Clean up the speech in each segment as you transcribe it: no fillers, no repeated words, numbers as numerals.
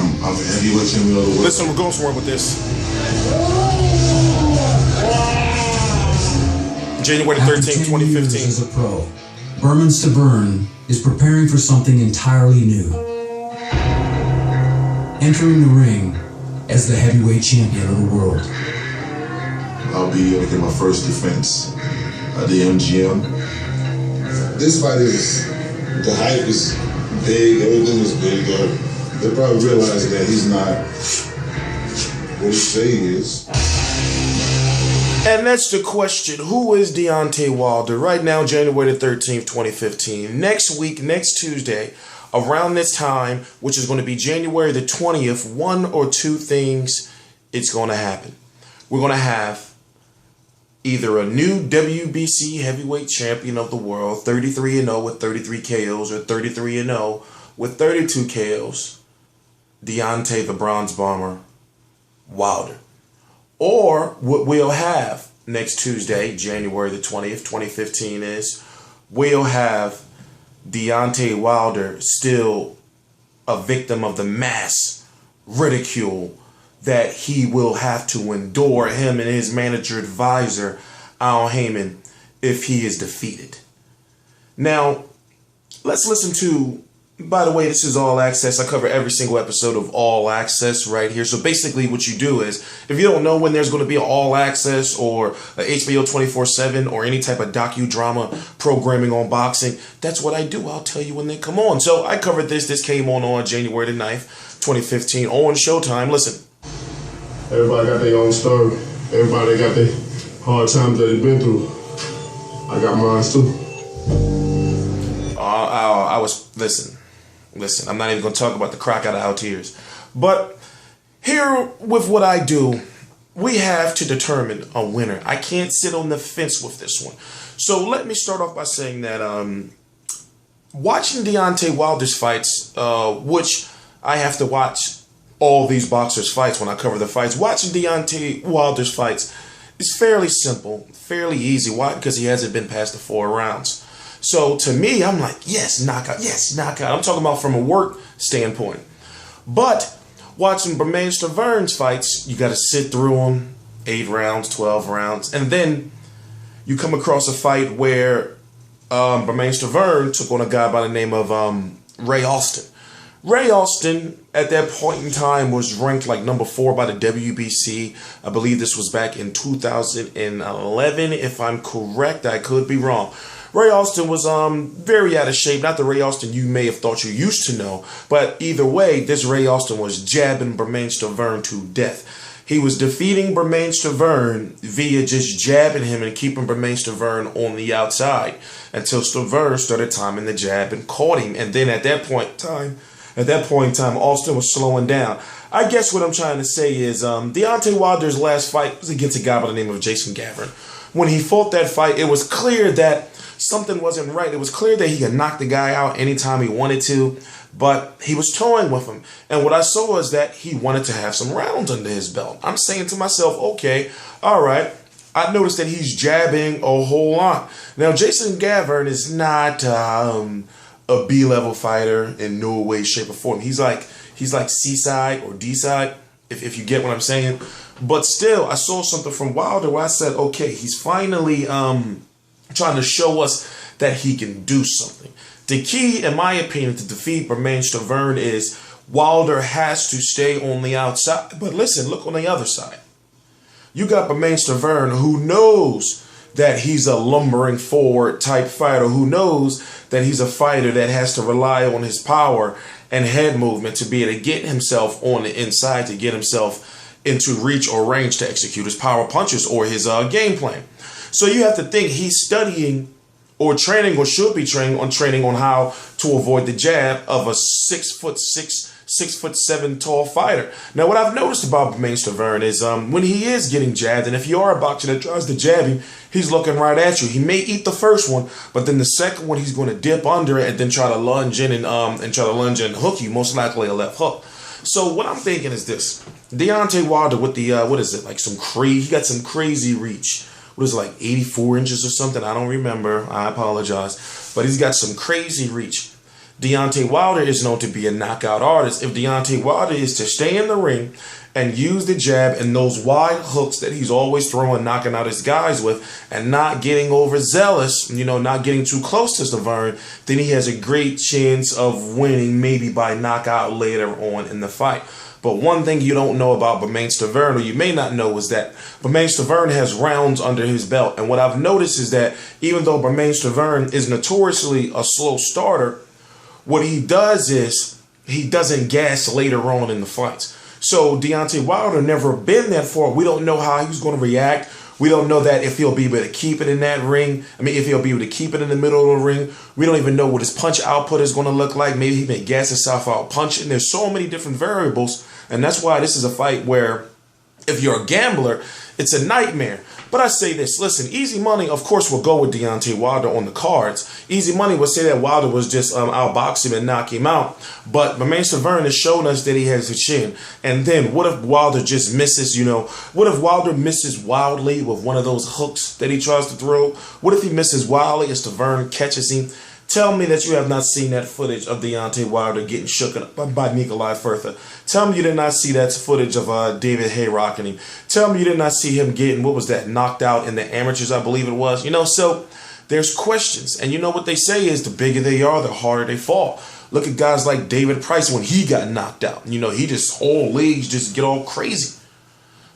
I'm the heavyweight champion of the world. Listen, we're going somewhere with this. January 13, 2015. As a pro, Bermane Stiverne is preparing for something entirely new. Entering the ring as the heavyweight champion of the world. I'll be making my first defense at the MGM. This fight is, the hype is big, everything is big. They probably realize that he's not what he say he is. And that's the question. Who is Deontay Wilder? Right now, January the 13th, 2015. Next week, next Tuesday, around this time, which is going to be January the 20th, one or two things it's going to happen. We're going to have either a new WBC Heavyweight Champion of the World, 33-0 with 33 KOs, or 33-0 with 32 KOs, Deontay the Bronze Bomber Wilder. Or what we'll have next Tuesday, January the 20th, 2015 is, we'll have Deontay Wilder still a victim of the mass ridicule that he will have to endure, him and his manager advisor, Al Heyman, if he is defeated. Now, let's listen to, by the way, this is All Access. I cover every single episode of All Access right here. So basically what you do is, if you don't know when there's going to be an All Access or a HBO 24/7 or any type of docu-drama programming on boxing, that's what I do. I'll tell you when they come on. So I covered this. This came on January the 9th, 2015 on Showtime. Listen. Everybody got their own story. Everybody got their hard times that they've been through. I got mine too. Listen, I'm not even going to talk about the crocodile tears. But here with what I do, we have to determine a winner. I can't sit on the fence with this one. So let me start off by saying that watching Deontay Wilder's fights, which I have to watch all these boxers' fights when I cover the fights. Watching Deontay Wilder's fights is fairly simple, fairly easy. Why? Because he hasn't been past the 4 rounds. So to me, I'm like, yes, knockout, yes, knockout. I'm talking about from a work standpoint. But watching Bermane Stiverne's fights, you got to sit through them, 8 rounds, 12 rounds. And then you come across a fight where Bermane Stiverne took on a guy by the name of Ray Austin. Ray Austin, at that point in time, was ranked like number 4 by the WBC. I believe this was back in 2011, if I'm correct. I could be wrong. Ray Austin was very out of shape. Not the Ray Austin you may have thought you used to know. But either way, this Ray Austin was jabbing Bermane Stiverne to death. He was defeating Bermane Stiverne via just jabbing him and keeping Bermane Stiverne on the outside until Stiverne started timing the jab and caught him. And then at that point in time, Austin was slowing down. I guess what I'm trying to say is Deontay Wilder's last fight was against a guy by the name of Jason Gavin. When he fought that fight, it was clear that something wasn't right. It was clear that he could knock the guy out anytime he wanted to, but he was toying with him. And what I saw was that he wanted to have some rounds under his belt. I'm saying to myself, okay, all right. I noticed that he's jabbing a whole lot. Now, Jason Gavin is not a B-level fighter in no way, shape, or form. He's like C-side or D-side, if you get what I'm saying. But still, I saw something from Wilder where I said, okay, he's finally trying to show us that he can do something. The key, in my opinion, to defeat Bermane Stiverne is Wilder has to stay on the outside. But listen, look on the other side. You got Bermane Stiverne, who knows that he's a lumbering forward type fighter, who knows that he's a fighter that has to rely on his power and head movement to be able to get himself on the inside, to get himself into reach or range to execute his power punches or his game plan. So you have to think he's studying or training, or should be training on how to avoid the jab of a 6'6", 6'7" tall fighter. Now, what I've noticed about Bermane Stiverne is when he is getting jabbed, and if you are a boxer that tries to jab him, he's looking right at you. He may eat the first one, but then the second one he's going to dip under it and then try to lunge in and hook you, most likely a left hook. So what I'm thinking is this: Deontay Wilder with the he got some crazy reach. What is it, like 84 inches or something? I don't remember. I apologize. But he's got some crazy reach. Deontay Wilder is known to be a knockout artist. If Deontay Wilder is to stay in the ring and use the jab and those wide hooks that he's always throwing, knocking out his guys with, and not getting overzealous, not getting too close to Stiverne, then he has a great chance of winning, maybe by knockout later on in the fight. But one thing you don't know about Bermane Stiverne, or you may not know, is that Bermane Stiverne has rounds under his belt. And what I've noticed is that even though Bermane Stiverne is notoriously a slow starter, what he does is he doesn't gas later on in the fights. So Deontay Wilder never been that far. We don't know how he's going to react. We don't know that if he'll be able to keep it in that ring. If he'll be able to keep it in the middle of the ring. We don't even know what his punch output is going to look like. Maybe he may gas himself out punching. There's so many different variables. And that's why this is a fight where if you're a gambler, it's a nightmare. But I say this, listen, easy money, of course, will go with Deontay Wilder on the cards. Easy money would say that Wilder was just outbox him and knock him out. But Bermane Stiverne has shown us that he has a chin. And then what if Wilder just misses, what if Wilder misses wildly with one of those hooks that he tries to throw? What if he misses wildly and Stiverne catches him? Tell me that you have not seen that footage of Deontay Wilder getting shook up by Nikolai Further. Tell me you did not see that footage of David Hay rocking him. Tell me you did not see him getting, knocked out in the amateurs, I believe it was. So there's questions. And you know what they say is the bigger they are, the harder they fall. Look at guys like David Price when he got knocked out. He just, whole legs just get all crazy.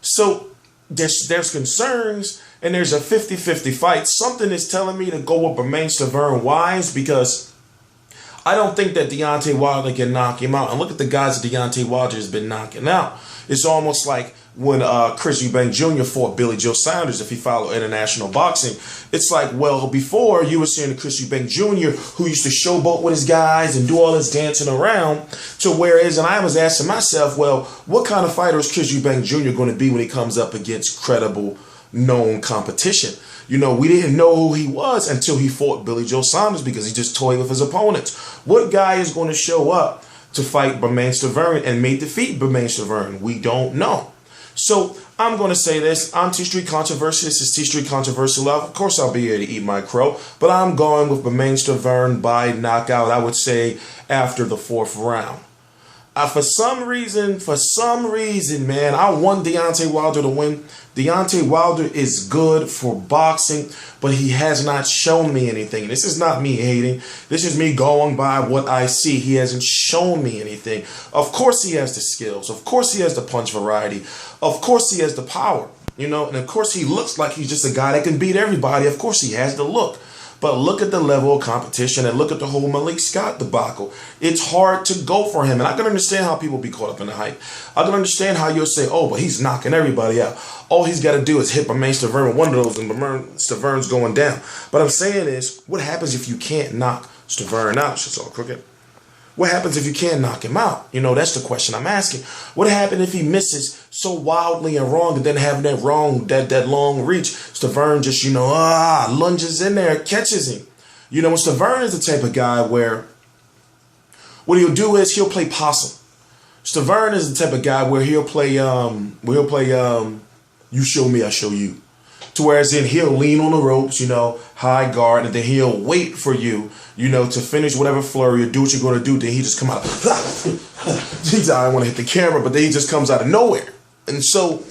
So there's concerns, and there's a 50-50 fight. Something is telling me to go with Bermane Stiverne wise, because I don't think that Deontay Wilder can knock him out. And look at the guys that Deontay Wilder has been knocking out. It's almost like when Chris Eubank Jr. fought Billy Joe Saunders, if he followed international boxing. It's like, well, before you were seeing the Chris Eubank Jr. who used to showboat with his guys and do all this dancing around, to whereas, and I was asking myself, well, what kind of fighter is Chris Eubank Jr. going to be when he comes up against credible, known competition? We didn't know who he was until he fought Billy Joe Saunders, because he just toyed with his opponents. What guy is going to show up to fight Bermane Stiverne and may defeat Bermane Stiverne? We don't know. So I'm going to say this. I'm T-Street Controversy. This is T-Street Controversy Love. Of course, I'll be here to eat my crow. But I'm going with Bermane Stiverne by knockout, I would say, after the 4th round. For some reason, man, I want Deontay Wilder to win. Deontay Wilder is good for boxing, but he has not shown me anything. This is not me hating. This is me going by what I see. He hasn't shown me anything. Of course he has the skills. Of course he has the punch variety. Of course he has the power. And of course he looks like he's just a guy that can beat everybody. Of course he has the look. But look at the level of competition and look at the whole Malik Scott debacle. It's hard to go for him. And I can understand how people be caught up in the hype. I can understand how you'll say, oh, but he's knocking everybody out. All he's got to do is hit Bermane Stiverne with one of those and Bermane Stiverne's going down. But I'm saying is, what happens if you can't knock Stiverne out? It's all crooked. What happens if you can't knock him out? That's the question I'm asking. What happens if he misses so wildly and wrong, and then having that long reach, Stiverne just, lunges in there, catches him. Stiverne is the type of guy where what he'll do is he'll play possum. Stiverne is the type of guy where he'll play you show me, I show you. To whereas then he'll lean on the ropes, high guard, and then he'll wait for you, to finish whatever flurry or do what you're going to do. Then he just come out. I don't want to hit the camera, but then he just comes out of nowhere. And so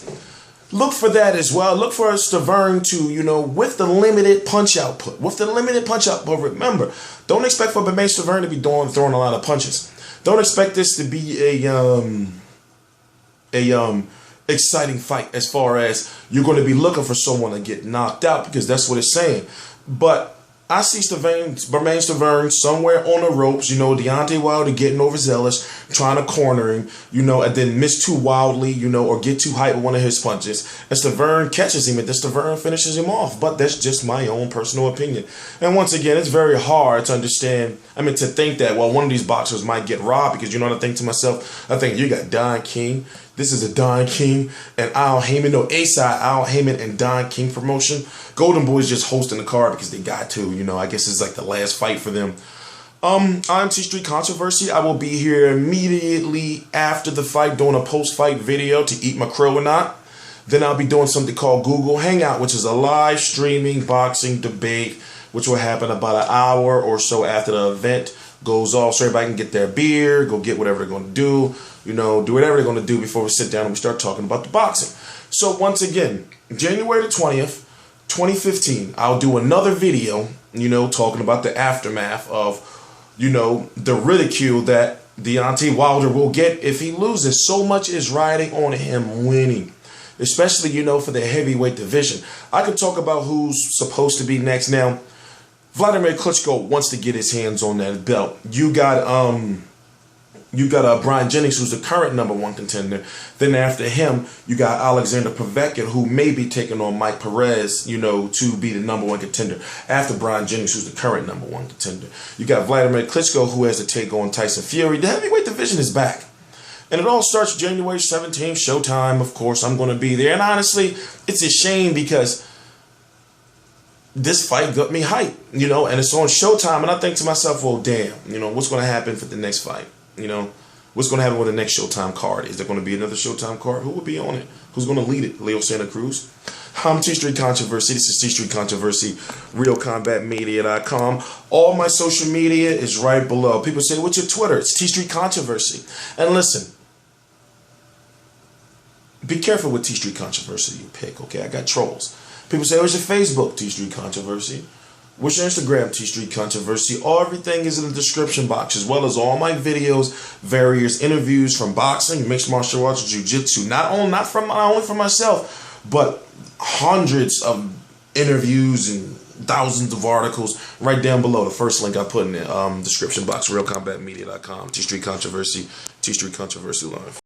look for that as well. Look for Stiverne to, with the limited punch output. Remember, don't expect for Bermane Stiverne to be throwing a lot of punches. Don't expect this to be a exciting fight as far as you're going to be looking for someone to get knocked out, because that's what it's saying. But I see Bermane Stiverne somewhere on the ropes, Deontay Wilder getting overzealous, trying to corner him, and then miss too wildly, or get too hype with one of his punches. And Stiverne catches him, and then Stiverne finishes him off. But that's just my own personal opinion. And once again, it's very hard to understand, to think that, well, one of these boxers might get robbed, because I think to myself, I think you got Don King. This is a Don King and Al Heyman, A-side Al Heyman and Don King promotion. Golden Boy's just hosting the card because they got to, I guess it's like the last fight for them. I'm T-Street Controversy. I will be here immediately after the fight doing a post-fight video to eat my crow or not. Then I'll be doing something called Google Hangout, which is a live streaming boxing debate, which will happen about an hour or so after the event. goes off so everybody can get their beer, go get whatever they're going to do, you know, do whatever they're going to do before we sit down and we start talking about the boxing. So once again, January the 20th, 2015, I'll do another video, you know, talking about the aftermath of, you know, the ridicule that Deontay Wilder will get if he loses. So much is riding on him winning, especially, you know, for the heavyweight division. I could talk about who's supposed to be next. Now, Wladimir Klitschko wants to get his hands on that belt. You got Brian Jennings, who's the current #1 contender. Then after him, you got Alexander Povetkin, who may be taking on Mike Perez, you know, to be the #1 contender. After Brian Jennings, who's the current #1 contender. You got Wladimir Klitschko, who has to take on Tyson Fury. The heavyweight division is back. And it all starts January 17th, Showtime. Of course, I'm going to be there. And honestly, it's a shame because this fight got me hyped, you know, and it's on Showtime. And I think to myself, well, damn, you know, what's going to happen for the next fight? You know, what's going to happen with the next Showtime card? Is there going to be another Showtime card? Who will be on it? Who's going to lead it? Leo Santa Cruz? I'm T Street Controversy. This is T Street Controversy, RealCombatMedia.com. All my social media is right below. People say, what's your Twitter? It's T Street Controversy. And listen, be careful with T Street Controversy you pick, okay? I got trolls. People say, what's your Facebook? T Street Controversy. What's your Instagram? T Street Controversy. Everything is in the description box, as well as all my videos, various interviews from boxing, mixed martial arts, jiu-jitsu. Not only for myself, but hundreds of interviews and thousands of articles right down below. The first link I put in the description box, RealCombatMedia.com. T Street Controversy, T Street Controversy Live.